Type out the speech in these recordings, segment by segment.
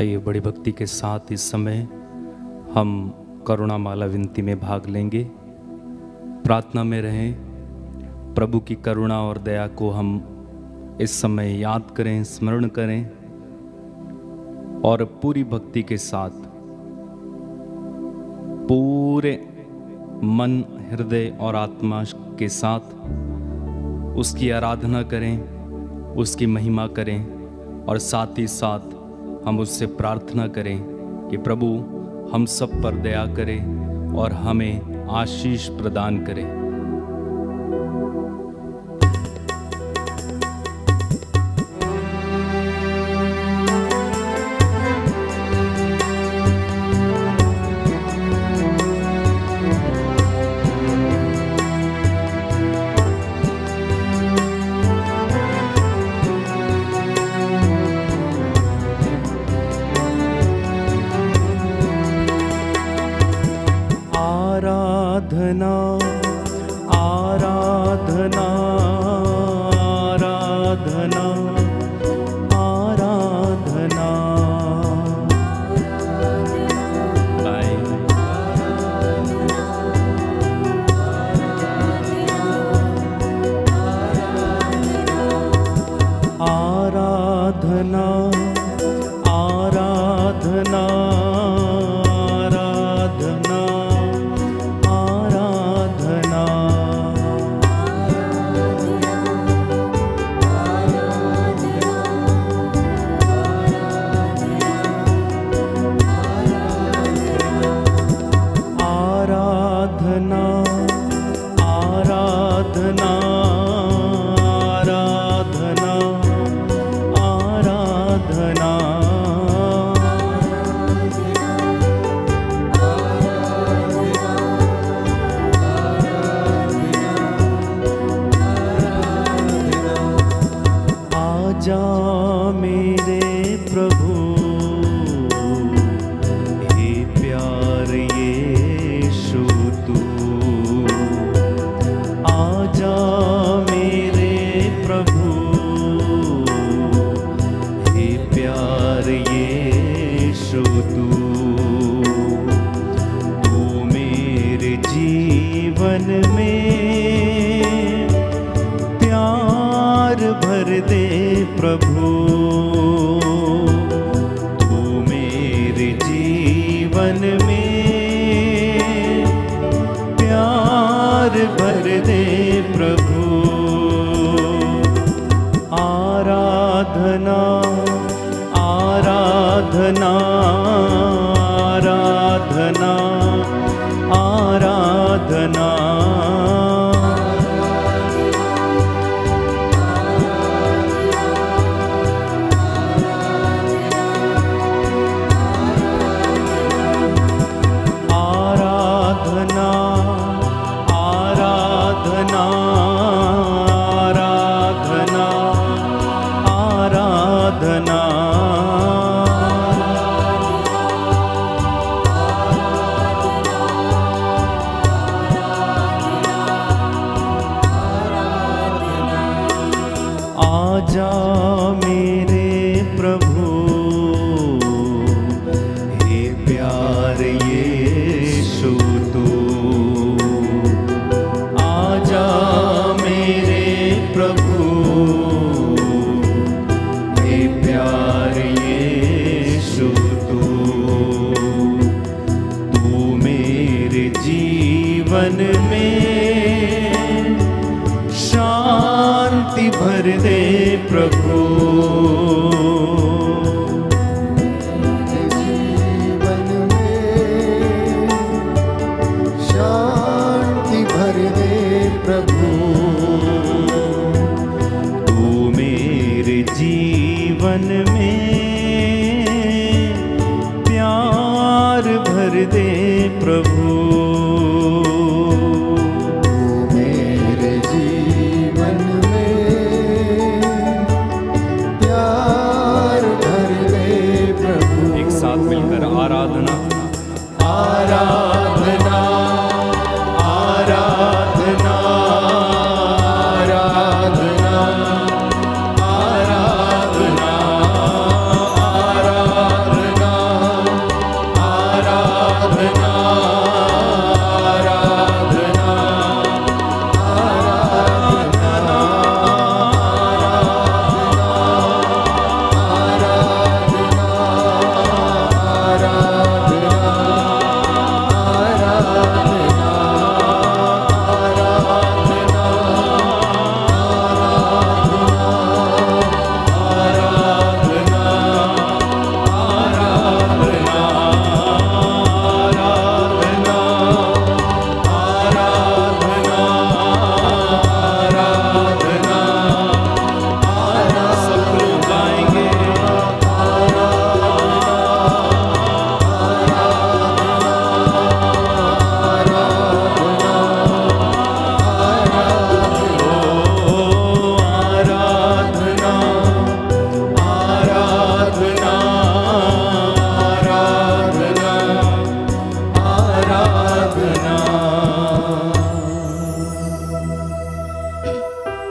आइए बड़ी भक्ति के साथ इस समय हम करुणा माला विनती में भाग लेंगे। प्रार्थना में रहें, प्रभु की करुणा और दया को हम इस समय याद करें, स्मरण करें और पूरी भक्ति के साथ पूरे मन, हृदय और आत्मा के साथ उसकी आराधना करें, उसकी महिमा करें और साथ ही साथ हम उससे प्रार्थना करें कि प्रभु हम सब पर दया करें और हमें आशीष प्रदान करें। आराधना आराधना आराधना आराधना आराधना आजा मेरे प्रभु हे प्यार यीशु तू, आजा मेरे प्रभु हे प्यार यीशु तू, तू मेरे जीवन में प्यार भर दे प्रभु, तू मेरे जीवन में प्यार भर दे प्रभु। आराधना आराधना आराधना आराधना आजा मेरे प्रभु हे प्यार यीशु तू, आजा मेरे प्रभु हे प्यार यीशु तू, तू मेरे जीवन में शांति भर दे प्रभु, जीवन में शांति भर दे प्रभु, तू मेरे जीवन में प्यार भर दे प्रभु, आराधना आराधना आराधना आराधना आराधना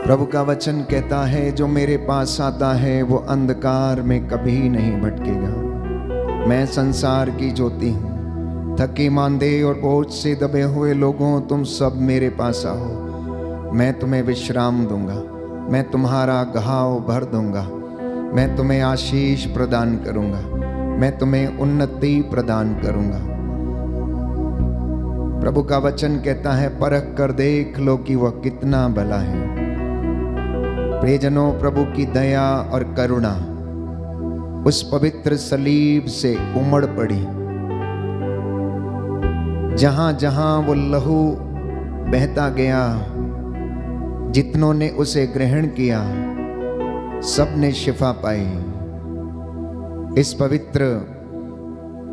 प्रभु का वचन कहता है, जो मेरे पास आता है वो अंधकार में कभी नहीं भटकेगा। मैं संसार की ज्योति हूँ। थके मांदे और बोझ से दबे हुए लोगों, तुम सब मेरे पास आओ, मैं तुम्हें विश्राम दूंगा। मैं तुम्हारा घाव भर दूंगा। मैं तुम्हें आशीष प्रदान करूंगा। मैं तुम्हें उन्नति प्रदान करूंगा। प्रभु का वचन कहता है, परख कर देख लो कि वह कितना भला है। प्रियजनों, प्रभु की दया और करुणा उस पवित्र सलीब से उमड़ पड़ी। जहां जहां वो लहू बहता गया, जितनों ने उसे ग्रहण किया, सब ने शिफा पाई। इस पवित्र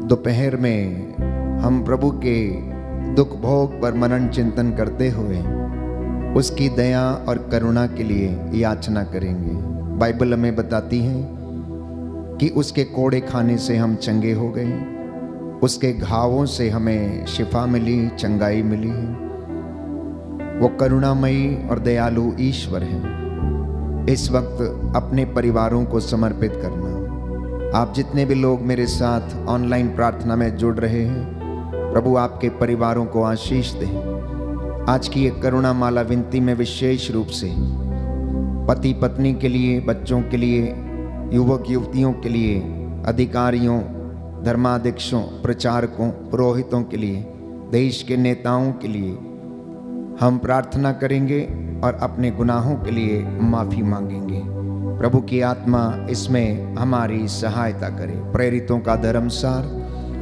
दोपहर में हम प्रभु के दुख भोग पर मनन चिंतन करते हुए उसकी दया और करुणा के लिए याचना करेंगे। बाइबल हमें बताती है कि उसके कोड़े खाने से हम चंगे हो गए, उसके घावों से हमें शिफा मिली, चंगाई मिली है। वो करुणामयी और दयालु ईश्वर है। इस वक्त अपने परिवारों को समर्पित करना। आप जितने भी लोग मेरे साथ ऑनलाइन प्रार्थना में जुड़ रहे हैं, प्रभु आपके परिवारों को आशीष दे। आज की एक करुणा माला विनती में विशेष रूप से पति पत्नी के लिए, बच्चों के लिए, युवक युवतियों के लिए, अधिकारियों, धर्माध्यक्षों, प्रचारकों, पुरोहितों के लिए, देश के नेताओं के लिए हम प्रार्थना करेंगे और अपने गुनाहों के लिए माफी मांगेंगे। प्रभु की आत्मा इसमें हमारी सहायता करे। प्रेरितों का धर्मसार।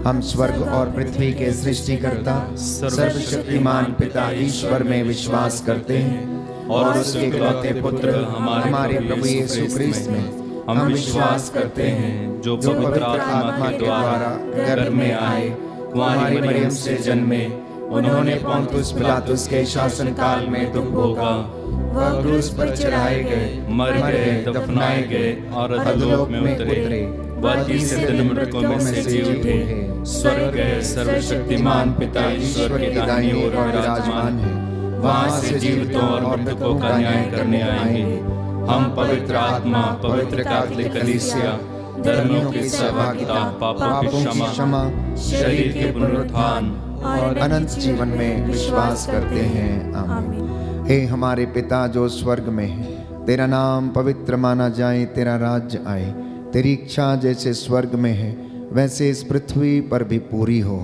हम स्वर्ग और पृथ्वी के सृष्टिकर्ता सर्वशक्तिमान पिता ईश्वर में विश्वास करते हैं और उसके इकलौते पुत्र हमारे प्रभु यीशु क्रिस्त में हम विश्वास करते हैं, जो पवित्र आत्मा के द्वारा गर्भ में आए, कुंवारी मरियम से जन्मे, उन्होंने पोंतुस पिलातुस के शासन काल में दुख भोगा, वह क्रूस पर चढ़ाए गए, मर गए, दफनाए गए और अधोलोक में उतरे, वह तीसरे दिन मृतकों में से जी उठे, स्वर्ग गए, सर्वशक्तिमान पिता ईश्वर के दाहिनी ओर विराजमान है, वहां से जीवितों और मृतकों का न्याय करने आएंगे। हम पवित्र आत्मा, पवित्र कैथोलिक कलीसिया, धर्मियों की सहभागिता, पापों की क्षमा, शरीर के पुनरुत्थान और अनंत जीवन में विश्वास करते हैं। आमीन। हे हमारे पिता जो स्वर्ग में है, तेरा नाम पवित्र माना जाए, तेरा राज्य आए, तेरी इच्छा जैसे स्वर्ग में है वैसे इस पृथ्वी पर भी पूरी हो।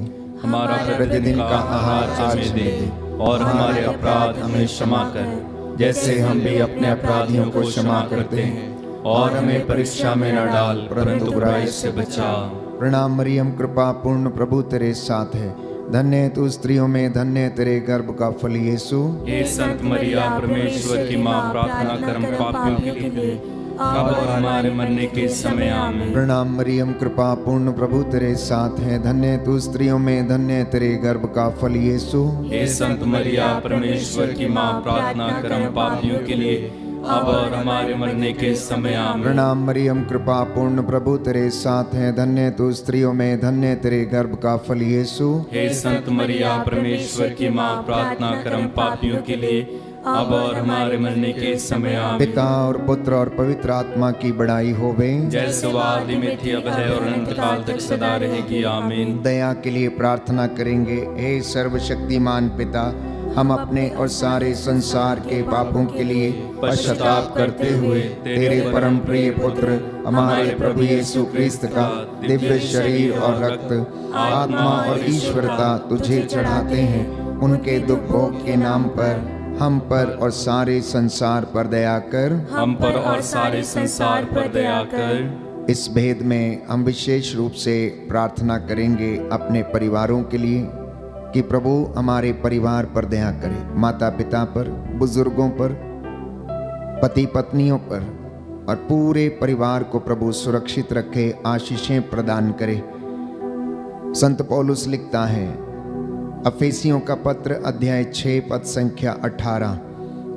हमारा प्रतिदिन का आहार आज दे, और हमारे अपराध हमें क्षमा कर, जैसे हम भी अपने अपराधियों को क्षमा करते हैं, और हमें परीक्षा में न डाल, परंतु बुराई से बचा। प्रणाम मरियम, कृपा पूर्ण, प्रभु तेरे साथ है, धन्य तू स्त्रियों में, धन्य तेरे गर्भ का फल यीशु। हे संत मरिया, परमेश्वर की माँ, प्रार्थना कर हम पापियों के लिए अब और हमारे मरने के समय आमीन। प्रणाम मरियम, कृपा पूर्ण, प्रभु तेरे साथ है, धन्य तू स्त्रियों में, धन्य तेरे गर्भ का फल यीशु। हे संत मरिया, परमेश्वर की माँ, प्रार्थना कर हम पापियों के लिए अब और हमारे मरने के समय आमीन। प्रणाम मरियम, कृपा पूर्ण, प्रभु तेरे साथ है, धन्य तू स्त्रियों में, धन्य तेरे गर्भ का फल यीशु। हे संत मरिया, परमेश्वर की माँ, प्रार्थना कर हम पापियों के लिए अब और हमारे मरने के समय आमीन। पिता और पुत्र और पवित्र आत्मा की बड़ाई होवे, जैसे आदि में थी, अब है और अनंत काल तक सदा रहेगी। आमीन। दया के लिए प्रार्थना करेंगे। हे सर्वशक्तिमान पिता, हम अपने और सारे संसार के पापों के लिए पश्चाताप करते हुए तेरे परम प्रिय पुत्र हमारे प्रभु यीशु क्रिस्त का दिव्य शरीर और रक्त, आत्मा और ईश्वरता तुझे चढ़ाते हैं। उनके दुख भोग के नाम पर हम पर और सारे संसार पर दया कर। हम पर और सारे संसार पर दया कर। इस भेद में हम विशेष रूप से प्रार्थना करेंगे अपने परिवारों के लिए कि प्रभु हमारे परिवार पर दया करे, माता पिता पर, बुजुर्गों पर, पति पत्नियों पर और पूरे परिवार को प्रभु सुरक्षित रखे, आशीषें प्रदान करे। संत पौलुस लिखता है, अफेसियों का पत्र अध्याय 6 पद संख्या 18,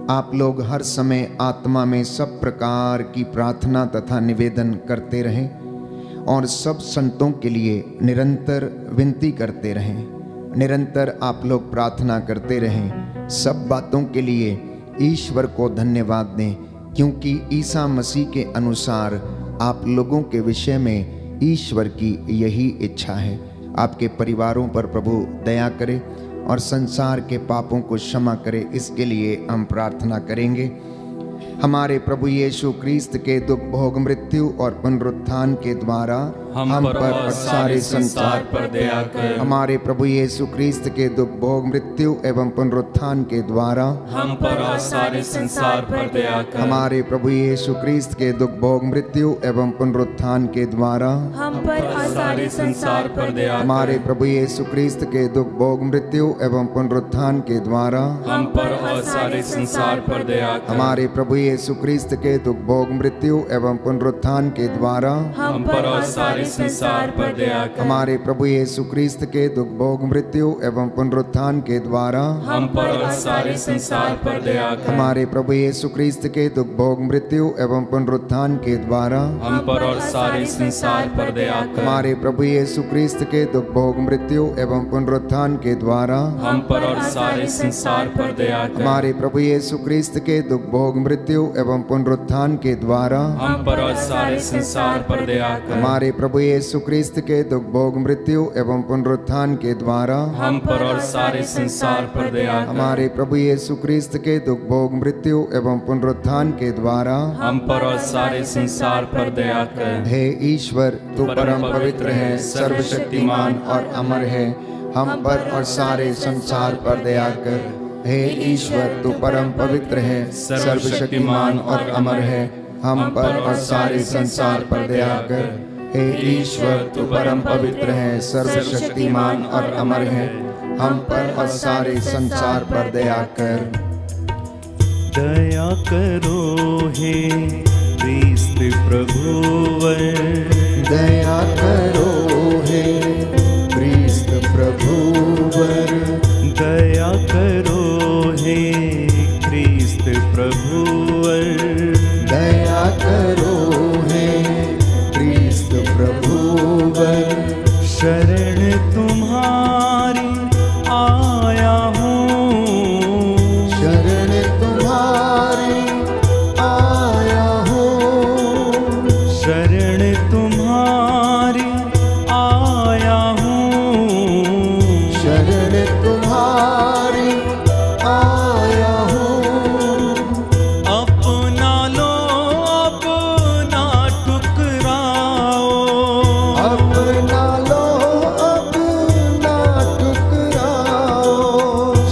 आप लोग हर समय आत्मा में सब प्रकार की प्रार्थना तथा निवेदन करते रहें और सब संतों के लिए निरंतर विनती करते रहें। निरंतर आप लोग प्रार्थना करते रहें, सब बातों के लिए ईश्वर को धन्यवाद दें, क्योंकि ईसा मसीह के अनुसार आप लोगों के विषय में ईश्वर की यही इच्छा है। आपके परिवारों पर प्रभु दया करे और संसार के पापों को क्षमा करे, इसके लिए हम प्रार्थना करेंगे। हमारे प्रभु यीशु क्रिस्त के दुख, भोग, मृत्यु और पुनरुत्थान के द्वारा हम पर और सारे संसार पर दया कर। हमारे प्रभु यीशु क्रिस्त के दुख, भोग, मृत्यु एवं पुनरुत्थान के द्वारा हम पर और सारे संसार पर दया कर। हमारे प्रभु यीशु क्रिस्त के दुख, भोग, मृत्यु एवं पुनरुत्थान के द्वारा हम पर और सारे संसार पर दया कर। हमारे प्रभु यीशु क्रिस्त के दुख, भोग, मृत्यु एवं पुनरुत्थान के द्वारा हम पर और सारे संसार पर दया कर। हमारे प्रभु यीशु क्रिस्त के दुख, भोग, मृत्यु एवं पुनरुत्थान के द्वारा हम पर और सारे संसार पर दया कर। हमारे प्रभु यीशु क्रिस्त के दुख, भोग, मृत्यु एवं पुनरुत्थान के द्वारा हम पर और सारे संसार पर दया कर। हमारे प्रभु यीशु क्रिस्त के दुख, भोग, मृत्यु एवं पुनरुत्थान के द्वारा हम पर और सारे संसार पर दया कर। हमारे प्रभु यीशु क्रिस्त के दुख, भोग, मृत्यु एवं पुनरुत्थान के द्वारा हम पर और सारे संसार पर दया कर। हमारे प्रभु यीशु क्रिस्त के दुख, भोग, मृत्यु एवं पुनरुत्थान के द्वारा हम पर और सारे संसार पर दया कर। हमारे प्रभु यीशु क्रिस्त के दुख, भोग, मृत्यु एवं पुनरुत्थान के द्वारा हम पर और सारे संसार पर दया कर। हमारे प्रभु यीशु क्रिस्त के दुख, भोग, मृत्यु एवं पुनरुत्थान के द्वारा हम पर और सारे संसार पर दया कर। हे ईश्वर, तू परम पवित्र है, सर्वशक्तिमान और अमर है, हम पर और सारे संसार पर दया कर। हे ईश्वर, तू परम पवित्र है, सर्वशक्तिमान और अमर है, हम पर और सारे संसार पर दया कर। हे ईश्वर, तू परम पवित्र है, सर्वशक्तिमान और अमर है, हम पर और सारे संसार पर दया कर। दया करो हे क्रिस्त प्रभुवर, दया करो हे क्रिस्त प्रभुवर, दया करो हे क्रिस्त प्रभुवर, दया करो हे क्रिस्त प्रभुवर। शरण तुम्हारी आया हूँ, शरण तुम्हारी आया हूँ, शरण तुम्हारी आया हूँ, शरण तुम्हारी आया हूँ। अपना लो अपना ठुकराओ, अपना लो अपना ठुकराओ,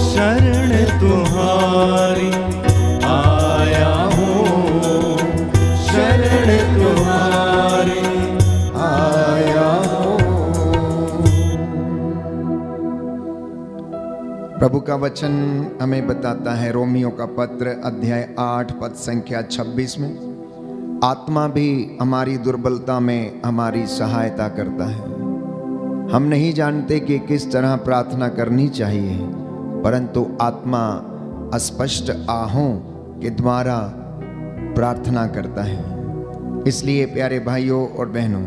शरण तुम्हारी आया हूँ, शरण तुम्हारी आया हूँ। प्रभु का वचन हमें बताता है, रोमियो का पत्र अध्याय 8 पद संख्या 26 में, आत्मा भी हमारी दुर्बलता में हमारी सहायता करता है। हम नहीं जानते कि किस तरह प्रार्थना करनी चाहिए, परंतु आत्मा अस्पष्ट आहों के द्वारा प्रार्थना करता है। इसलिए प्यारे भाइयों और बहनों,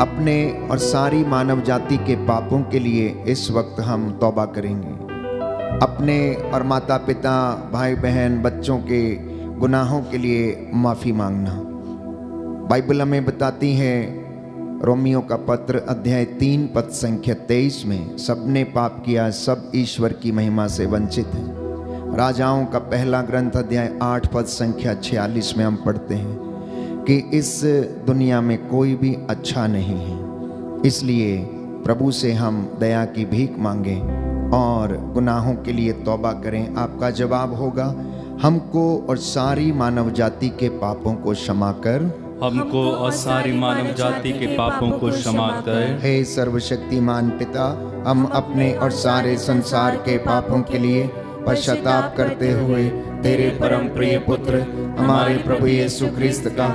अपने और सारी मानव जाति के पापों के लिए इस वक्त हम तौबा करेंगे। अपने और माता पिता, भाई बहन, बच्चों के गुनाहों के लिए माफ़ी मांगना। बाइबल हमें बताती है, रोमियो का पत्र अध्याय 3 पद संख्या 23 में, सबने पाप किया, सब ईश्वर की महिमा से वंचित हैं। राजाओं का पहला ग्रंथ अध्याय 8 पद संख्या 46 में हम पढ़ते हैं कि इस दुनिया में कोई भी अच्छा नहीं है। इसलिए प्रभु से हम दया की भीख मांगें और गुनाहों के लिए तौबा करें। आपका जवाब होगा, हमको और सारी मानव जाति के पापों को क्षमा कर, हमको और सारी मानव जाति के पापों को क्षमा कर। हे सर्वशक्तिमान पिता, हम अपने और सारे संसार के पापों के लिए पश्चाताप करते हुए तेरे परम प्रिय पुत्र हमारे प्रभु यीशु क्रिस्त का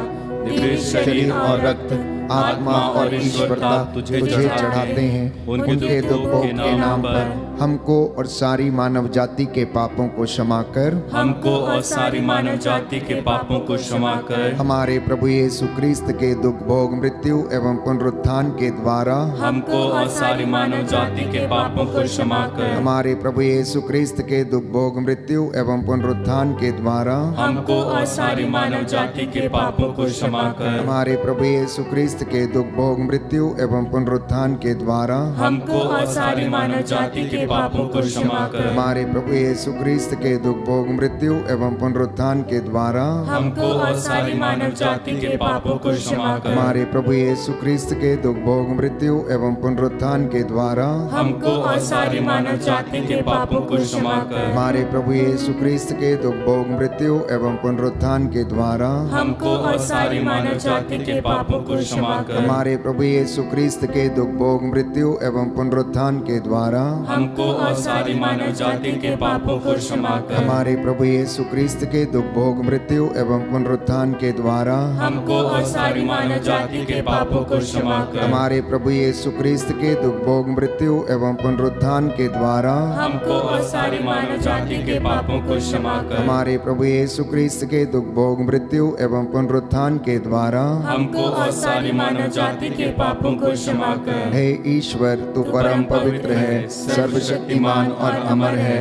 दिव्य शरीर और रक्त आत्मा और ईश्वरता तुझे चढ़ाते हैं। उनके दुखों के नाम पर हमको और सारी मानव जाति के पापों को क्षमा कर, हमको और सारी मानव जाति के पापों को क्षमा कर। हमारे प्रभु यीशु क्रिस्त के दुख भोग मृत्यु एवं पुनरुत्थान के द्वारा हमको और सारी मानव जाति के पापों को क्षमा कर। हमारे प्रभु यीशु क्रिस्त के दुख भोग मृत्यु एवं पुनरुत्थान के द्वारा हमको और सारी मानव जाति के पापों को क्षमा कर। हमारे प्रभु यीशु क्रिस्त के दुख भोग मृत्यु एवं पुनरुत्थान के द्वारा हमको और सारी मानव जाति के पापों को क्षमा कर। हमारे प्रभु यीशु क्रिस्त के दुख भोग मृत्यु एवं पुनरुत्थान के द्वारा हमको और सारी मानव जाति के पापों को क्षमा कर। हमारे प्रभु यीशु क्रिस्त के दुख भोग मृत्यु एवं पुनरुत्थान के द्वारा हमको और सारी मानव जाति के पापों को क्षमा कर। हमारे प्रभु यीशु क्रिस्त के दुख भोग मृत्यु एवं पुनरुत्थान के द्वारा हमको और सारी मानव जाति के पापों को क्षमा कर। हमारे प्रभु यीशु क्रिस्त के दुख भोग मृत्यु एवं पुनरुत्थान के द्वारा हमको और सारी मानव जाति के पापों को क्षमा कर। हमारे प्रभु यीशु क्रिस्त के दुख भोग मृत्यु एवं पुनरुत्थान के द्वारा हमको और सारी मानव जाति के पापों को क्षमा कर। हमारे प्रभु यीशु क्रिस्त के दुख भोग मृत्यु एवं पुनरुत्थान के द्वारा हमको और सारी मानव जाति के पापों को क्षमा कर। हमारे प्रभु यीशु क्रिस्त के दुख भोग मृत्यु एवं पुनरुत्थान के द्वारा हमको और सारी मानव जाति के पापों को क्षमा कर। हे ईश्वर, तू परम पवित्र है, सर्वशक्तिमान और अमर है।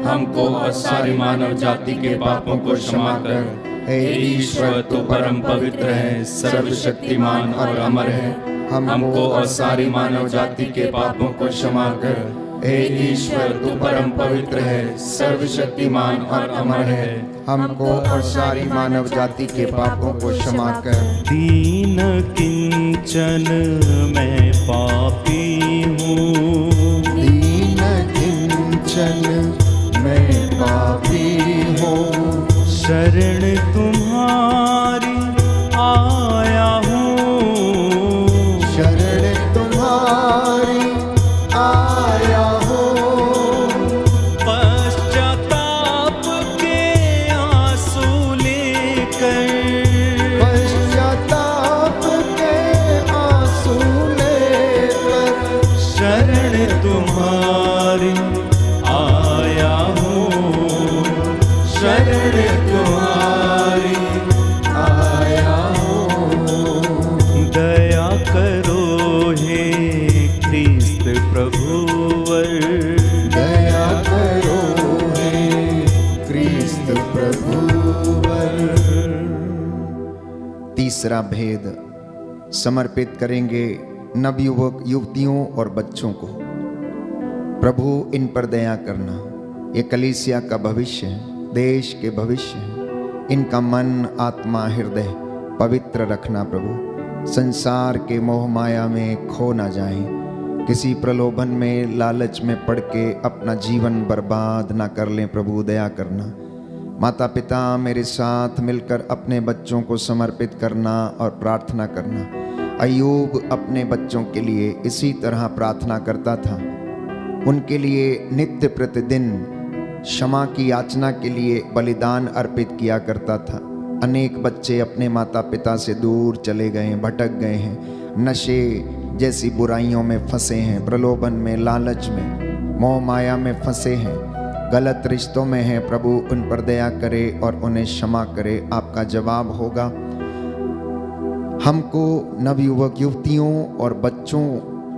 हमको और सारी मानव जाति के पापों को क्षमा कर। हे ईश्वर, तू परम पवित्र है, सर्वशक्तिमान और अमर है। हमको और सारी मानव जाति के पापों को क्षमा कर। हे ईश्वर, तू परम पवित्र है, सर्वशक्तिमान और अमर है। हमको और सारी मानव जाति के पापों को क्षमा कर। दीन किंचन मैं पापी हूँ, दीन किंचन मैं पापी हूँ, शरण तुम्हारी आया हूँ, शरण तुम्हारी आया हूँ। पश्चाताप के आंसू लेकर, पश्चाताप के आंसू लेकर, शरण तुम्हारी आया हूँ, शरण तुम्हारी आया हूँ। दया करो हे क्रिस्त प्रभुवर, दया करो हे क्रिस्त प्रभुवर। तीसरा भेद समर्पित करेंगे नवयुवक युवतियों और बच्चों को। प्रभु इन पर दया करना। ये कलीसिया का भविष्य है, देश के भविष्य है। इनका मन, आत्मा, हृदय पवित्र रखना प्रभु। संसार के मोह माया में खो ना जाएं, किसी प्रलोभन में, लालच में पड़ के अपना जीवन बर्बाद ना कर लें। प्रभु दया करना। माता पिता मेरे साथ मिलकर अपने बच्चों को समर्पित करना और प्रार्थना करना। अय्यूब अपने बच्चों के लिए इसी तरह प्रार्थना करता था। उनके लिए नित्य प्रतिदिन क्षमा की याचना के लिए बलिदान अर्पित किया करता था। अनेक बच्चे अपने माता पिता से दूर चले गए, भटक गए हैं, नशे जैसी बुराइयों में फंसे हैं, प्रलोभन में, लालच में, मोह माया में फंसे हैं, गलत रिश्तों में हैं। प्रभु उन पर दया करे और उन्हें क्षमा करे। आपका जवाब होगा, हमको नवयुवक युवतियों और बच्चों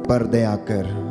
पर दया कर।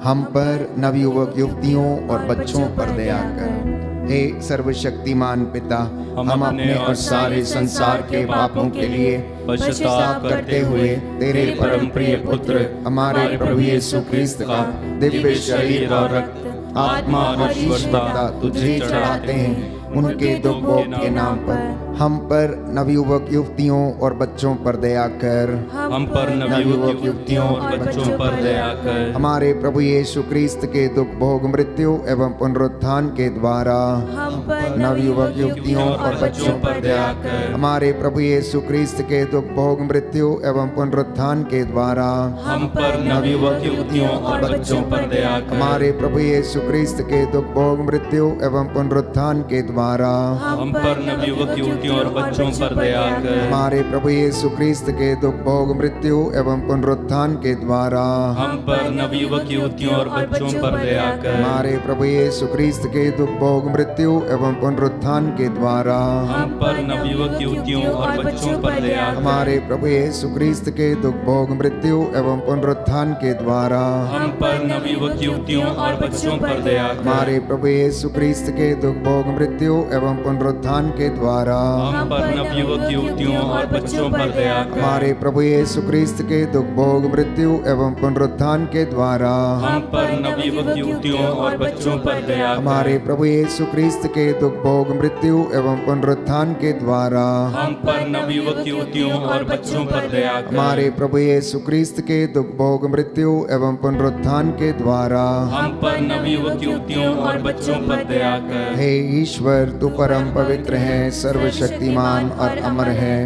हम पर नवयुवक युवतियों और बच्चों पर दया कर। हे सर्वशक्तिमान पिता, हम अपने और सारे संसार के पापों के लिए पश्चाताप करते हुए तेरे परम प्रिय पुत्र हमारे प्रभु यीशु क्रिस्त का दिव्य शरीर और रक्त, आत्मा और ईश्वरता तुझे चढ़ाते हैं। उनके दुख भोग के नाम पर हम पर नवयुवक युवतियों और बच्चों पर दया कर। हम पर नवयुवक युवतियों और बच्चों पर दया कर। हमारे प्रभु यीशु क्रिस्त के दुख भोग मृत्यु एवं पुनरुत्थान के द्वारा हम पर नवयुवक युवतियों और बच्चों पर दया कर। हमारे प्रभु यीशु क्रिस्त के दुख भोग मृत्यु एवं पुनरुत्थान के द्वारा हम पर नवयुवक युवतियों और बच्चों पर दया कर। हमारे प्रभु यीशु क्रिस्त के दुख भोग मृत्यु एवं पुनरुत्थान के द्वारा हम पर नवयुवक युवतियों युवतियों और बच्चों पर दया कर। हमारे प्रभु यीशु क्रिस्त के दुख भोग मृत्यु एवं पुनरुत्थान के द्वारा हम पर नवयुवक युवतियों और बच्चों पर दया कर। हमारे प्रभु यीशु क्रिस्त के दुख भोग मृत्यु एवं पुनरुत्थान के द्वारा हम पर नवयुवक युवतियों और बच्चों पर दया कर। हमारे प्रभु यीशु क्रिस्त के दुख भोग मृत्यु एवं पुनरुत्थान के द्वारा हम पर नवयुवक युवतियों और बच्चों पर दया कर। हमारे प्रभु यीशु क्रिस्त के दुख भोग मृत्यु एवं पुनरुत्थान के द्वारा हम पर नवयुवक युवतियों और बच्चों पर दया कर। हमारे प्रभु यीशु क्रिस्त के दुख भोग मृत्यु एवं पुनरुत्थान के द्वारा हम पर नवयुवक युवतियों और बच्चों पर दया कर। हमारे प्रभु यीशु क्रिस्त के दुख भोग मृत्यु एवं पुनरुत्थान के द्वारा हम पर नवयुवक युवतियों और बच्चों पर दया कर। हमारे प्रभु यीशु क्रिस्त के दुख भोग मृत्यु एवं पुनरुत्थान के द्वारा हम पर नवयुवक युवतियों और बच्चों पर दया कर। हे ईश्वर, तू परम पवित्र है, सर्वशक्तिमान और अमर है।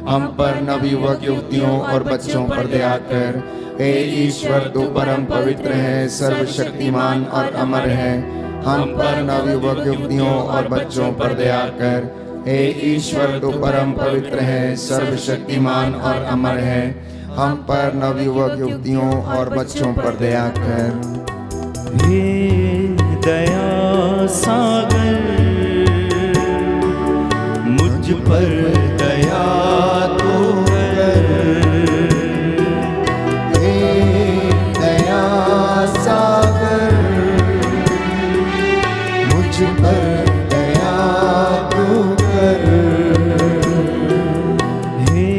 हम पर नवयुवक युवतियों और बच्चों पर दया कर। हे ईश्वर, तू परम पवित्र है, सर्वशक्तिमान और अमर है। हम पर नवयुवक युवतियों और बच्चों पर दया कर। हे ईश्वर, तू परम पवित्र है, सर्वशक्तिमान और अमर है। हम पर नवयुवक युवतियों और बच्चों पर दया कर। हे दया सागर, मुझ पर दया तो कर। हे दया सागर, मुझ पर दया तू कर। हे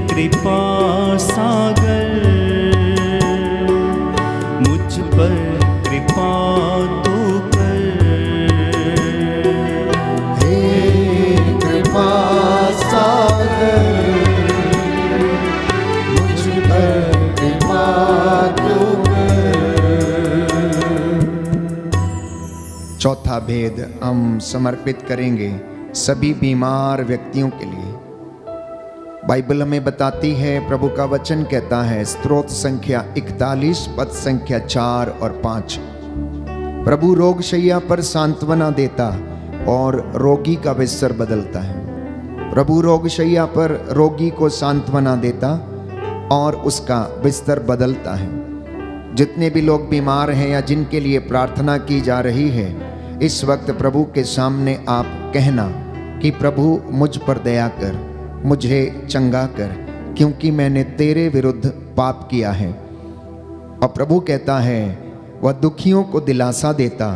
कृपा सागर, मुझ पर कृपा तू कर। हे कृपा सागर, मुझ पर कृपा तू कर। चौथा भेद हम समर्पित करेंगे सभी बीमार व्यक्तियों के लिए। बाइबल हमें बताती है, प्रभु का वचन कहता है, स्तोत्र संख्या 41 पद संख्या 4 और 5, प्रभु रोगशैया पर सांत्वना देता और रोगी का बिस्तर बदलता है। प्रभु रोगशैया पर रोगी को सांत्वना देता और उसका बिस्तर बदलता है। जितने भी लोग बीमार हैं या जिनके लिए प्रार्थना की जा रही है, इस वक्त प्रभु के सामने आप कहना कि प्रभु मुझ पर दया कर, मुझे चंगा कर, क्योंकि मैंने तेरे विरुद्ध पाप किया है। और प्रभु कहता है, वह दुखियों को दिलासा देता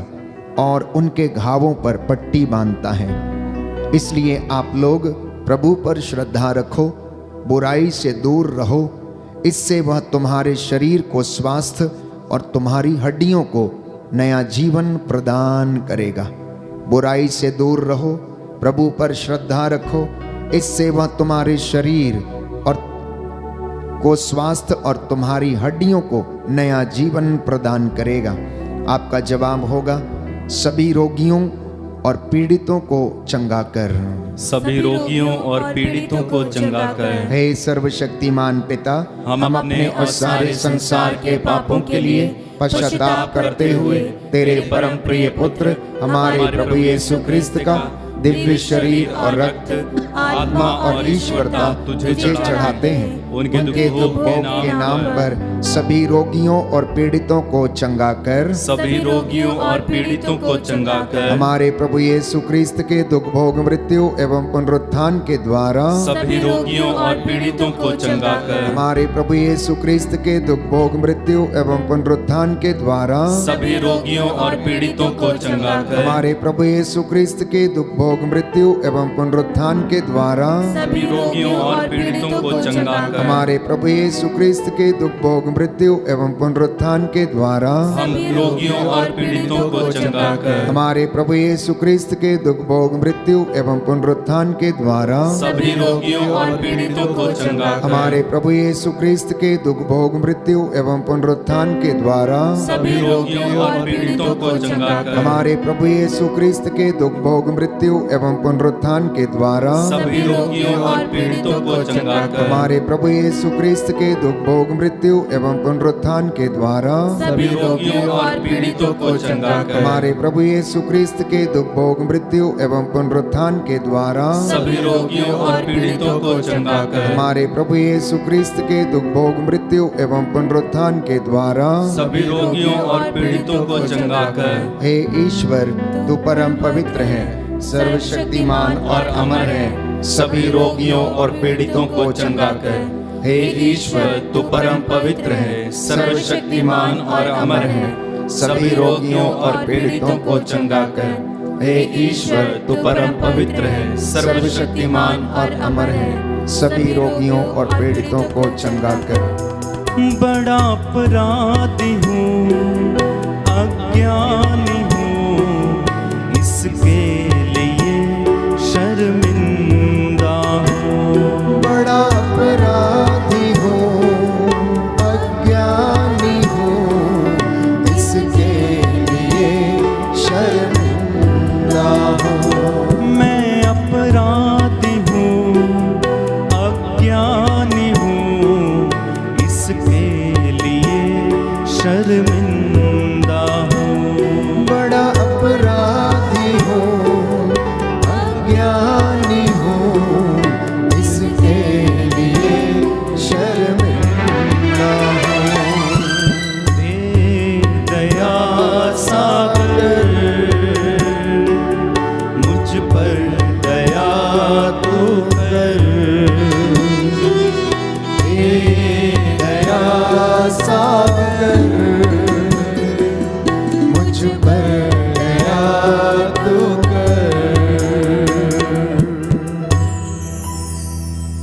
और उनके घावों पर पट्टी बांधता है। इसलिए आप लोग प्रभु पर श्रद्धा रखो, बुराई से दूर रहो, इससे वह तुम्हारे शरीर को स्वास्थ्य और तुम्हारी हड्डियों को नया जीवन प्रदान करेगा। बुराई से दूर रहो, प्रभु पर श्रद्धा रखो, इससे वह तुम्हारे शरीर और को स्वास्थ्य और तुम्हारी हड्डियों को नया जीवन प्रदान करेगा। आपका जवाब होगा, सभी रोगियों और पीड़ितों को चंगा कर। सभी रोगियों और पीड़ितों को चंगा कर। हे सर्वशक्तिमान पिता, हम अपने और सारे संसार के पापों के लिए पश्चाताप करते हुए तेरे परम प्रिय पुत्र हमारे प्रभु यीशु क्रिस्त का दिव्य शरीर और रक्त, आत्मा और ईश्वरता तुझे चढ़ाते हैं। उनके दुख भोग के नाम पर सभी रोगियों और पीड़ितों को चंगा कर। सभी रोगियों और पीड़ितों को चंगा कर। हमारे प्रभु यीशु क्रिस्त के दुख भोग मृत्यु एवं पुनरुत्थान के द्वारा सभी रोगियों और पीड़ितों को चंगा कर। हमारे प्रभु यीशु क्रिस्त के दुख भोग मृत्यु एवं पुनरुत्थान के द्वारा सभी रोगियों और पीड़ितों को चंगा कर। हमारे प्रभु यीशु क्रिस्त के दुख भोग मृत्यु एवं पुनरुत्थान के द्वारा सभी रोगियों और पीड़ितों को चंगा कर। हमारे प्रभु यीशु क्रिस्त के दुख भोग मृत्यु एवं पुनरुत्थान के द्वारा हम रोगियों और पीड़ितों को चंगा कर। हमारे प्रभु यीशु क्रिस्त के दुख भोग मृत्यु एवं पुनरुत्थान के द्वारा सभी रोगियों और पीड़ितों को चंगा कर। हमारे प्रभु यीशु क्रिस्त के दुख भोग मृत्यु एवं पुनरुत्थान के द्वारा सभी रोगियों और पीड़ितों को चंगा कर। हमारे प्रभु यीशु क्रिस्त के दुख भोग मृत्यु एवं पुनरुत्थान के द्वारा सभी रोगियों और पीड़ितों को चंगा कर। हमारे प्रभु यीशु क्रिस्त के दुख भोग मृत्यु एवं पुनरुत्थान के द्वारा सभी रोगियों और पीड़ितों को चंगा कर। हमारे प्रभु यीशु क्रिस्त के दुख भोग मृत्यु एवं पुनरुत्थान के द्वारा सभी रोगियों और पीड़ितों को चंगा कर। हमारे प्रभु यीशु क्रिस्त के दुख भोग मृत्यु एवं पुनरुत्थान के द्वारा सभी रोगियों और पीड़ितों को चंगा कर। हे ईश्वर, तू परम पवित्र है, सर्वशक्तिमान और अमर है, सभी रोगियों और पीड़ितों को चंगा कर। हे ईश्वर, तू परम पवित्र है, सर्वशक्तिमान और अमर है, सभी रोगियों और पीड़ितों को चंगा कर। हे ईश्वर, तू परम पवित्र है, सर्वशक्तिमान और अमर है, सभी रोगियों और पीड़ितों को चंगा कर। बड़ा अपराधी हूँ, अज्ञानी हूँ, इसके लिए शर्मिंदा हूँ। बड़ा अपराधी हूँ, अज्ञानी हूँ, इसके लिए शर्मिंदा हूँ। मैं अपराधी हूँ, अज्ञानी हूँ, इसके लिए शर्मिंदा हूँ। बड़ा अपराधी हूँ, अज्ञानी हूँ, इसके लिए शर्मिंदा हूँ। दे दया सागर, मुझ पर दया तू कर। दे दया सागर, मुझ पर दया तू कर।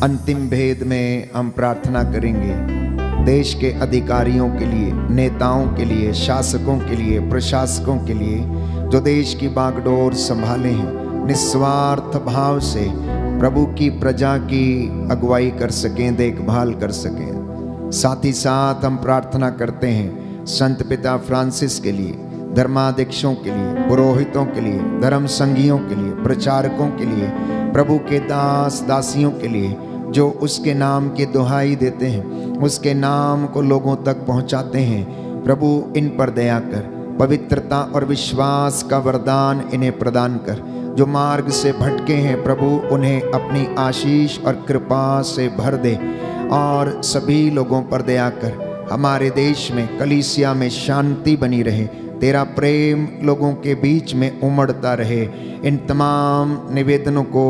अंतिम भेद में हम प्रार्थना करेंगे देश के अधिकारियों के लिए, नेताओं के लिए, शासकों के लिए, प्रशासकों के लिए, जो देश की बागडोर संभाले हैं, निस्वार्थ भाव से प्रभु की प्रजा की अगुवाई कर सकें, देखभाल कर सकें। साथ ही साथ हम प्रार्थना करते हैं संत पिता फ्रांसिस के लिए, धर्माध्यक्षों के लिए, पुरोहितों के लिए, धर्म संघियों के लिए, प्रचारकों के लिए, प्रभु के दास दासियों के लिए, जो उसके नाम की दुहाई देते हैं, उसके नाम को लोगों तक पहुंचाते हैं। प्रभु इन पर दया कर, पवित्रता और विश्वास का वरदान इन्हें प्रदान कर। जो मार्ग से भटके हैं प्रभु, उन्हें अपनी आशीष और कृपा से भर दे और सभी लोगों पर दया कर। हमारे देश में, कलीसिया में शांति बनी रहे, तेरा प्रेम लोगों के बीच में उमड़ता रहे। इन तमाम निवेदनों को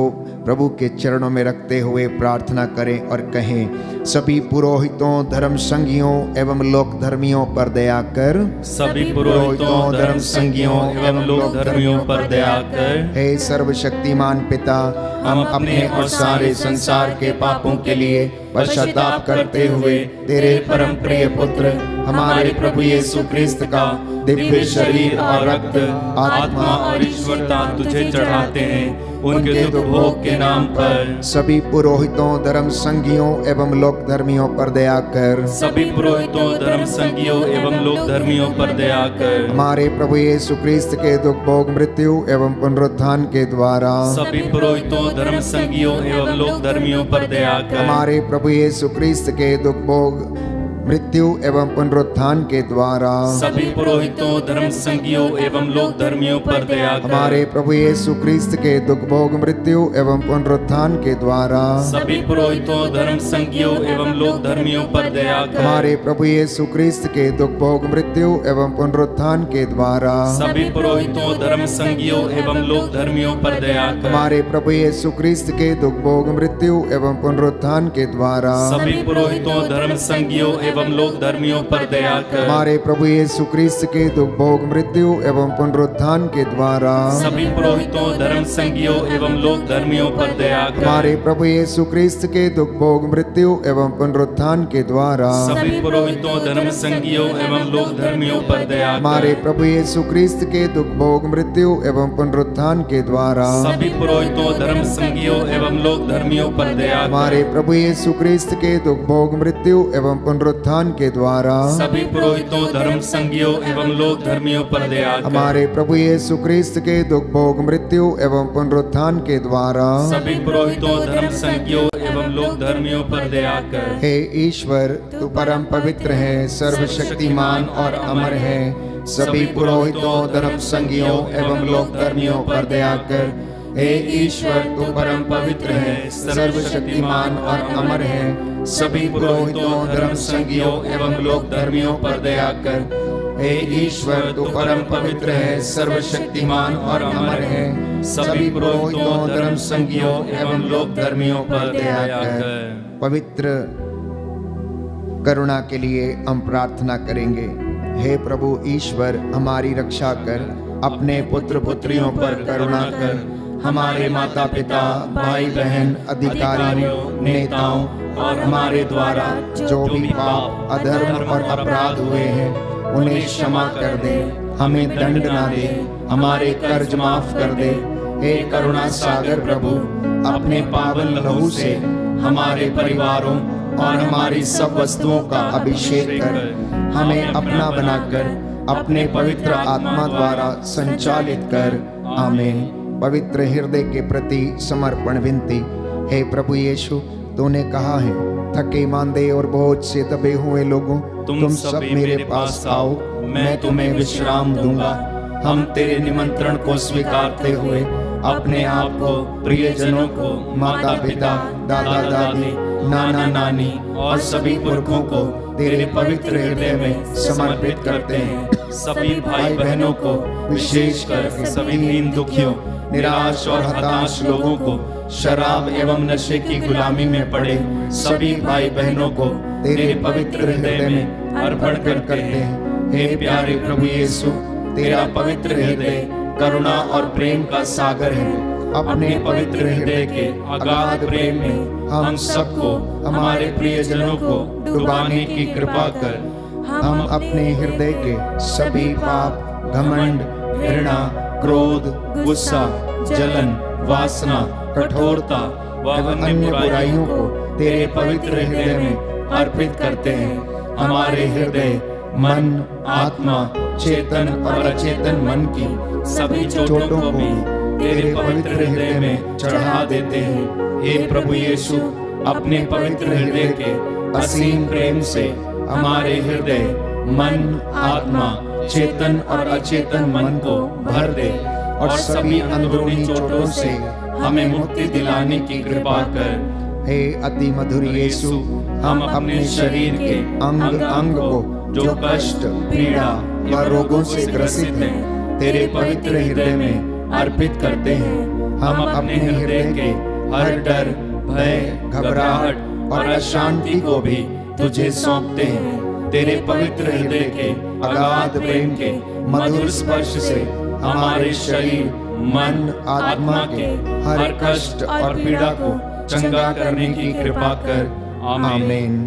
प्रभु के चरणों में रखते हुए प्रार्थना करें और कहें, सभी पुरोहितों, धर्म संघियों एवं लोक धर्मियों पर दया कर। सभी पुरोहितों, धर्म संघियों एवं लोक धर्मियों पर दया कर। हे सर्वशक्तिमान पिता, हम अपने और सारे संसार के पापों के लिए पश्चाताप करते हुए तेरे परम प्रिय पुत्र हमारे प्रभु यीशु क्रिस्त का दिव्य शरीर और रक्त, आत्मा और ईश्वरता तुझे चढ़ाते हैं। उनके दुख भोग के नाम पर सभी पुरोहितों, धर्म संघियों एवं लोक धर्मियों पर दया कर। सभी पुरोहितों, धर्म संघियों एवं लोक धर्मियों पर दया कर। हमारे प्रभु यीशु क्रिस्त के दुख भोग मृत्यु एवं पुनरुत्थान के द्वारा सभी पुरोहितों, धर्म संघियों एवं लोक धर्मियों पर दया कर। हमारे प्रभु यीशु क्रिस्त के दुख भोग मृत्यु एवं पुनरुत्थान के द्वारा सभी पुरोहितों, धर्म संघियों एवं लोक धर्मियों पर दया कर। हमारे प्रभु यीशु क्रिस्त के दुख भोग मृत्यु एवं पुनरुत्थान के द्वारा सभी पुरोहितों, धर्म संघियों एवं लोक धर्मियों पर दया कर। हमारे प्रभु यीशु क्रिस्त के दुख भोग मृत्यु एवं पुनरुत्थान के द्वारा सभी पुरोहितों, धर्म संघियों एवं लोक धर्मियों पर दया कर। हमारे प्रभु यीशु क्रिस्त के दुख भोग मृत्यु एवं पुनरुत्थान के द्वारा सभी पुरोहितों, धर्म संघियों एवं लोक धर्मियों पर दया कर। हमारे प्रभु यीशु क्रिस्त के दुख भोग मृत्यु एवं पुनरुत्थान के द्वारा सभी पुरोहितों, धर्म संघियों एवं लोक धर्मियों पर दया कर। हमारे प्रभु यीशु क्रिस्त के दुख भोग मृत्यु एवं पुनरुत्थान के द्वारा सभी पुरोहितों, धर्म संघियों एवं लोक धर्मियों पर दया कर। हमारे प्रभु यीशु क्रिस्त के दुख भोग मृत्यु एवं पुनरुत्थान के द्वारा सभी पुरोहितों, धर्म संघियों एवं लोक धर्मियों पर दया कर। हमारे प्रभु यीशु क्रिस्त के दुख भोग मृत्यु एवं पुनरुत्थान के द्वारा सभी पुरोहितों, धर्म संघियों एवं लोक धर्मियों पर दया कर। हमारे प्रभु यीशु क्रिस्त के दुख भोग मृत्यु एवं पुनरुत्थान के द्वारा सभी पुरोहितों, धर्म संघियों एवं लोक धर्मियों पर दया कर। हे ईश्वर, तू परम पवित्र है, सर्वशक्तिमान और अमर है। सभी पुरोहितों, धर्म संगियों एवं लोक धर्मियों पर दया कर। हे ईश्वर, तू परम पवित्र है, सर्वशक्तिमान और अमर है। सभी पुरोहितों, धर्म संगियों एवं लोक धर्मियों पर दया कर। हे ईश्वर, तू परम पवित्र है, सर्वशक्तिमान और अमर है। सभी पुरोहितों, धर्म संगियों एवं लोक धर्मियों पर दया कर। पवित्र करुणा के लिए हम प्रार्थना करेंगे। हे प्रभु ईश्वर, हमारी रक्षा कर, अपने पुत्र पुत्रियों पर करुणा कर। हमारे माता पिता, भाई बहन, अधिकारियों, नेताओं और हमारे द्वारा जो भी पाप, अधर्म और अपराध हुए हैं, उन्हें क्षमा कर दे, हमें दंड ना दे, हमारे कर्ज माफ कर दे। हे करुणा सागर प्रभु, अपने पावन लहू से हमारे परिवारों और हमारी सब वस्तुओं का अभिषेक कर, हमें अपना बनाकर अपने पवित्र आत्मा द्वारा संचालित कर। आमीन। पवित्र हृदय के प्रति समर्पण विनती। हे प्रभु यीशु, तूने कहा है, थके मांदे और बोझ से दबे हुए लोगों, तुम सब मेरे पास आओ, मैं तुम्हें विश्राम दूंगा। हम तेरे निमंत्रण को स्वीकारते हुए अपने आप को, प्रियजनों को, माता पिता, दादा दादी, नाना नानी और सभी पुरखों को तेरे पवित्र हृदय में समर्पित करते हैं। सभी भाई बहनों को, विशेषकर सभी दीन दुखियों, निराश और हताश लोगों को, शराब एवं नशे की गुलामी में पड़े सभी भाई बहनों को तेरे पवित्र हृदय में अर्पण करते हैं। हे प्यारे प्रभु यीशु, तेरा पवित्र हृदय करुणा और प्रेम का सागर है। अपने पवित्र हृदय के अगाध प्रेम में हम सबको, हमारे प्रियजनों को डुबाने की कृपा कर। हम अपने हृदय के सभी पाप, घमंड, घृणा, क्रोध, गुस्सा, जलन, वासना, कठोरता एवं अन्य बुराइयों को तेरे पवित्र हृदय में अर्पित करते हैं। हमारे हृदय, मन, आत्मा, चेतन और अचेतन मन की सभी चोटों को भी तेरे पवित्र हृदय में चढ़ा देते हैं। हे प्रभु यीशु, अपने पवित्र हृदय के असीम प्रेम से हमारे हृदय, मन, आत्मा, चेतन और अचेतन मन को भर दे और सभी अंदरूनी चोटों से हमें मुक्ति दिलाने की कृपा कर। हे अति मधुर यीशु, हम अपने शरीर के अंग अंग को जो कष्ट, पीड़ा व रोगों से ग्रसित हैं, तेरे पवित्र हृदय में अर्पित करते हैं। हम अपने हृदय के हर डर, भय, घबराहट और अशांति को भी तुझे सौंपते हैं। तेरे पवित्र हृदय के अगाध प्रेम के मधुर स्पर्श से हमारे शरीर, मन, आत्मा के हर कष्ट और पीड़ा को चंगा करने की कृपा कर। आमीन।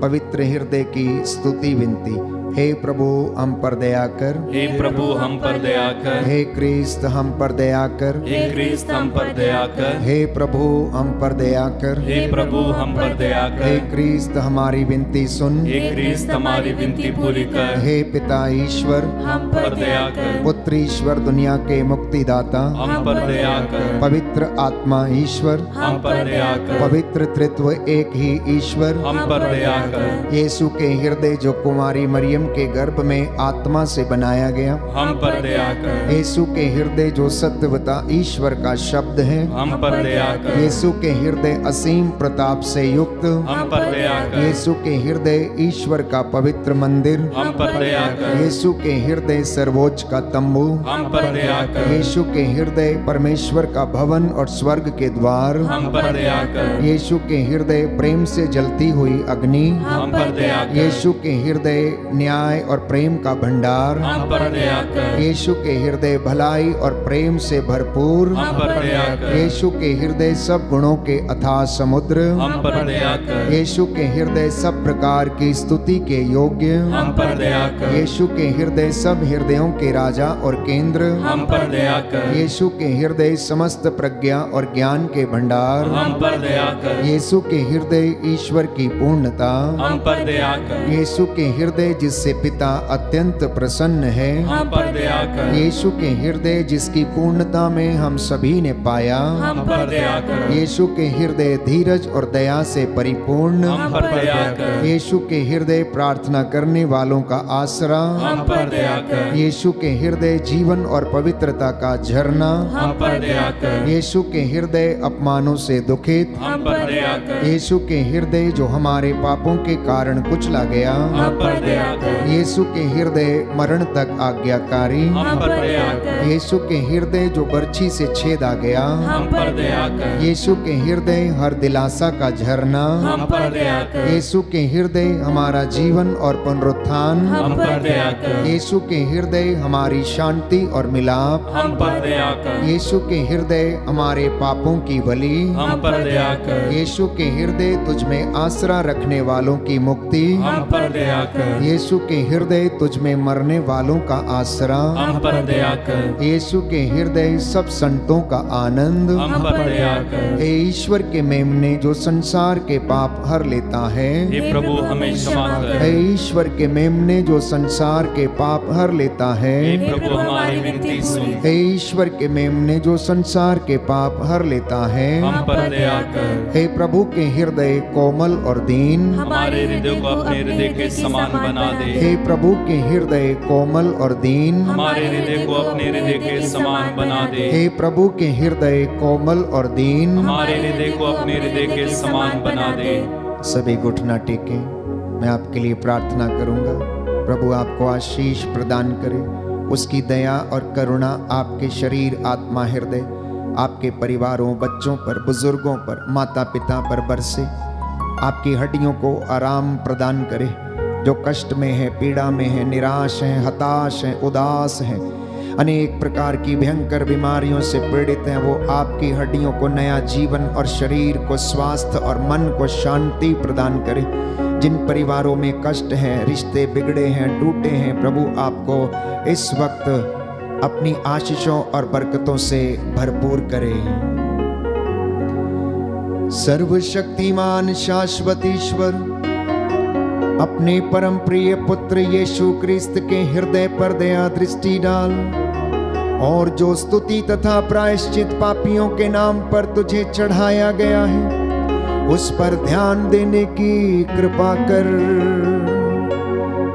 पवित्र हृदय की स्तुति विनती। हे प्रभु, हम पर दया कर। हे प्रभु, हम पर दया कर। हे क्रिस्त, हम पर दया कर। हे क्रिस्त, हम पर दया कर। हे प्रभु, हम पर दया कर। हे प्रभु, हम पर दया कर। हे क्रिस्त, हमारी विनती सुन। हे क्रिस्त, हमारी विनती पूरी कर। हे पिता ईश्वर, हम पर दया कर। पुत्र ईश्वर, दुनिया के मुक्तिदाता, हम पर दया कर। पवित्र आत्मा ईश्वर, हम पर दया कर। पवित्र त्रित्व एक ही ईश्वर, हम पर दया कर। यीशु के हृदय जो कुमारी मरियम के गर्भ में आत्मा से बनाया गया, हम पर दया कर। यीशु के हृदय जो सत्यवता ईश्वर का शब्द है, हम पर दया कर। यीशु के हृदय असीम प्रताप से युक्त, हम पर दया कर। यीशु के हृदय ईश्वर का पवित्र मंदिर, हम पर दया कर। यीशु के हृदय सर्वोच्च का तंबू, हम पर दया कर। यीशु के हृदय परमेश्वर का भवन और स्वर्ग के द्वार, हम पर दया कर। यीशु के हृदय प्रेम से जलती हुई अग्नि, हम पर दया कर। यीशु के हृदय न्याय और प्रेम का भंडार, हम पर दया कर। यीशु के हृदय भलाई और प्रेम से भरपूर, हम पर दया कर। यीशु के हृदय सब गुणों के अथाह समुद्र, हम पर दया कर। यीशु के हृदय सब प्रकार की स्तुति के योग्य, हम पर दया कर। यीशु के हृदय सब हृदयों के राजा और केंद्र, हम पर दया कर। यीशु के हृदय समस्त प्रज्ञा और ज्ञान के भंडार, हम पर दया कर। यीशु के हृदय ईश्वर की पूर्णता, हम पर दया कर। यीशु के हृदय जिससे पिता अत्यंत प्रसन्न है, हम पर दया कर। यीशु के हृदय जिसकी पूर्णता में हम सभी ने पाया, हम पर दया कर। यीशु के हृदय धीरज और दया से परिपूर्ण, हम पर दया कर। यीशु के हृदय प्रार्थना करने वालों का आसरा, हम पर दया कर। यीशु के हृदय जीवन और पवित्रता का झरना, हम पर दया कर। यीशु के हृदय अपमानों से दुखित, हम पर दया कर। यीशु के हृदय जो हमारे पापों के कारण कुचला गया, हम पर दया कर। यीशु के हृदय मरण तक आज्ञाकारी, हम पर दया कर। यीशु के हृदय जो बर्छी से छेदा गया, हम पर दया कर। यीशु के हृदय हर दिलासा का झरना, हम पर दया कर। यीशु के हृदय हमारा जीवन और पुनरुत्थान, हम पर दया कर। यीशु के हृदय हमारी शांति और मिलाप, हम पर दया कर। यीशु के हृदय हमारे पापों की बलि, हम पर दया कर। यीशु के हृदय तुझ में आसरा रखने वालों की मुक्ति, हम पर दया कर। यीशु के हृदय तुझ में मरने वालों का आसरा, हम पर दया कर। यीशु के हृदय सब संतों का आनंद, हम पर दया कर। हे ईश्वर के मेमने जो संसार के पाप हर लेता है, हे प्रभु हमें क्षमा कर। हे ईश्वर के मेमने जो संसार के पाप हर लेता है, हे प्रभु हमारी विनती सुन। हे ईश्वर के मेमने जो संसार के पाप हर लेता है, हम पर दया कर। हे प्रभु के हृदय कोमल और दीन, हमारे हृदय को अपने हृदय के समान बना दे। हे प्रभु के हृदय कोमल और दीन, हमारे हृदय को अपने हृदय के समान बना दे। हे प्रभु के हृदय कोमल और दीन, हमारे हृदय को अपने हृदय के समान बना दे। सभी घुटना टेके, मैं आपके लिए प्रार्थना करूंगा। प्रभु आपको आशीष प्रदान करे, उसकी दया और करुणा आपके शरीर, आत्मा, हृदय, आपके परिवारों, बच्चों पर, बुजुर्गों पर, माता पिता पर बरसे, आपकी हड्डियों को आराम प्रदान करे। जो कष्ट में है, पीड़ा में है, निराश है, हताश है, उदास है, अनेक प्रकार की भयंकर बीमारियों से पीड़ित हैं, वो आपकी हड्डियों को नया जीवन और शरीर को स्वास्थ्य और मन को शांति प्रदान करे। जिन परिवारों में कष्ट है, रिश्ते बिगड़े हैं, टूटे हैं, प्रभु आपको इस वक्त अपनी आशीषों और बरकतों से भरपूर करे। सर्वशक्तिमान शाश्वत ईश्वर, अपने परम प्रिय पुत्र यीशु क्रिस्त के हृदय पर दया दृष्टि डाल, और जो स्तुति तथा प्रायश्चित पापियों के नाम पर तुझे चढ़ाया गया है, उस पर ध्यान देने की कृपा कर।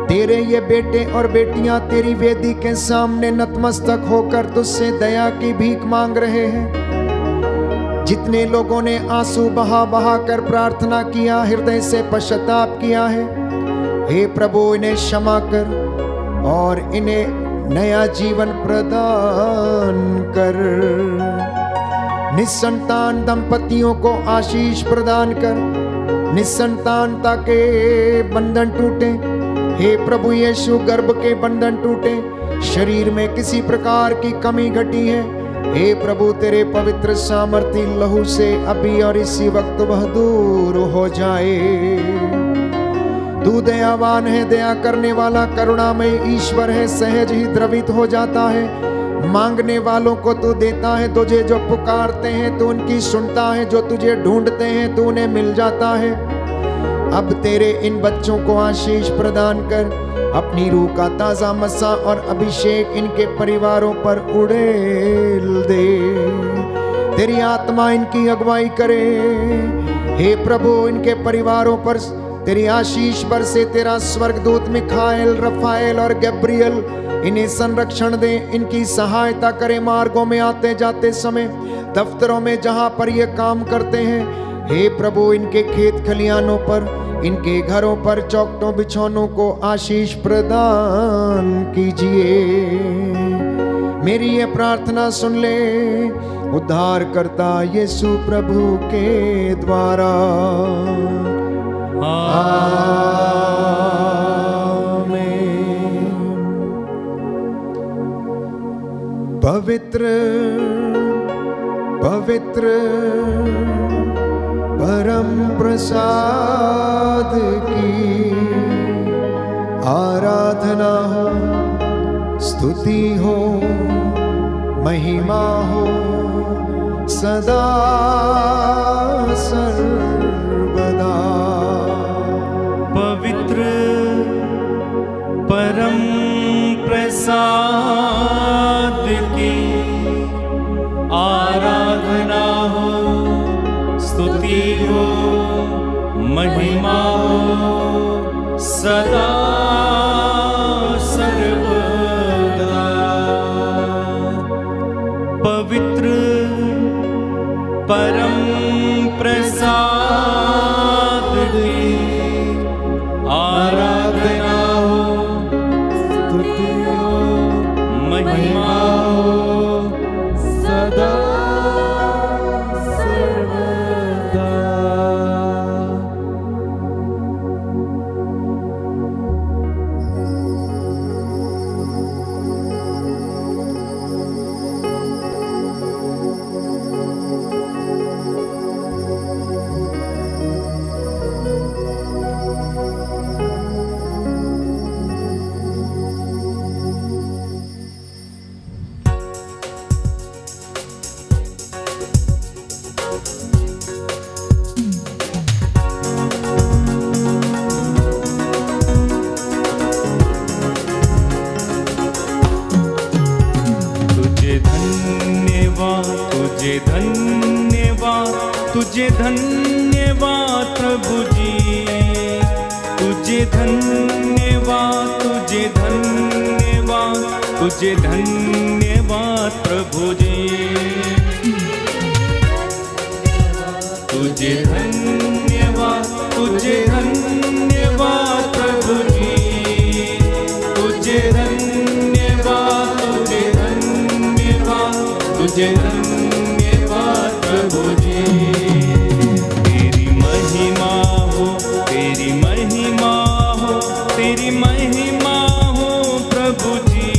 तेरे ये बेटे और बेटियां तेरी वेदी के सामने नतमस्तक होकर तुझसे दया की भीख मांग रहे हैं। जितने लोगों ने आंसू बहा बहा कर प्रार्थना किया, हृदय से पश्चाताप किया है, हे प्रभु इन्हें क्षमा कर और इन्हें नया जीवन प्रदान कर। निसंतान दंपतियों को आशीष प्रदान कर, निसंतानता के बंधन टूटे। हे प्रभु यीशु, गर्भ के बंधन टूटे, शरीर में किसी प्रकार की कमी घटी है, हे प्रभु तेरे पवित्र सामर्थी लहू से अभी और इसी वक्त वह दूर हो जाए। तू दयावान है, दया करने वाला, करुणामय ईश्वर है, सहज ही द्रवित हो जाता है। मांगने वालों को तू देता है, तुझे जो पुकारते हैं तू उनकी सुनता है, जो तुझे ढूंढते हैं तू उन्हें मिल जाता है। अब तेरे इन बच्चों को आशीष प्रदान कर, अपनी रूह का ताजा मसा और अभिषेक इनके परिवारों पर उड़ेल दे। तेरी आत्मा इनकी अगुवाई करे। हे प्रभु, इनके परिवारों पर तेरी आशीष बरसे। तेरा स्वर्गदूत मिखाएल, रफाएल और गब्रियल इन्हें संरक्षण दे, इनकी सहायता करे मार्गों में आते जाते समय, दफ्तरों में जहां पर ये काम करते हैं। हे प्रभु, इनके खेत खलियानों पर, इनके घरों पर, चौखटों बिछौनों को आशीष प्रदान कीजिए। मेरी ये प्रार्थना सुन ले, उद्धार करता यीशु प्रभु के द्वारा। पवित्र पवित्र परम प्रसाद की आराधना हो, स्तुति हो, महिमा हो सदा सर्वदा। प्रसाद की आराधना हो, स्तुति हो, महिमा हो सदा सर्वदा। पवित्र परम प्रसाद की आराधना हो, स्तुति हो, महिमा हो सदा सर्वदा। तुझे धन्यवाद, तुझे धन्यवाद प्रभु जी, तुझे धन्यवाद, तुझे धन्यवाद, तुझे धन्यवाद प्रभु जी, तुझे धन्यवाद, तुझे धन्यवाद प्रभु जी, तुझे धन्यवाद, तुझे धन्यवाद, तुझे धन्यवाद प्रभु जी। तेरी महिमा हो, तेरी महिमा हो, तेरी महिमा हो प्रभु जी,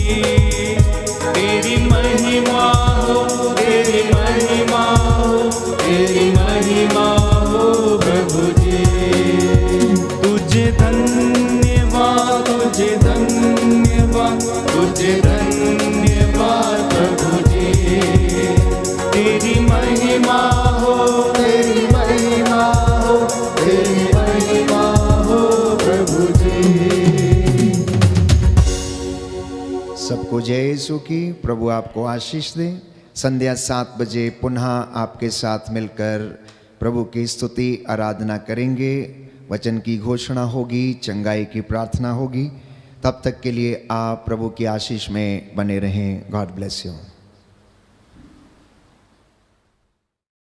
तेरी महिमा हो, तेरी महिमा हो, तेरी महिमा हो प्रभु जी। तुझे धन्यवाद, तुझे धन्यवाद, तुझे धन्यवाद प्रभु जी। तेरी महिमा हो, तेरी महिमा हो, तेरी महिमा हो प्रभु जी। सबको जय यीशु की। प्रभु आपको आशीष दे। संध्या 7 बजे पुनः आपके साथ मिलकर प्रभु की स्तुति आराधना करेंगे। वचन की घोषणा होगी, चंगाई की प्रार्थना होगी। तब तक के लिए आप प्रभु की आशीष में बने रहें। God bless you.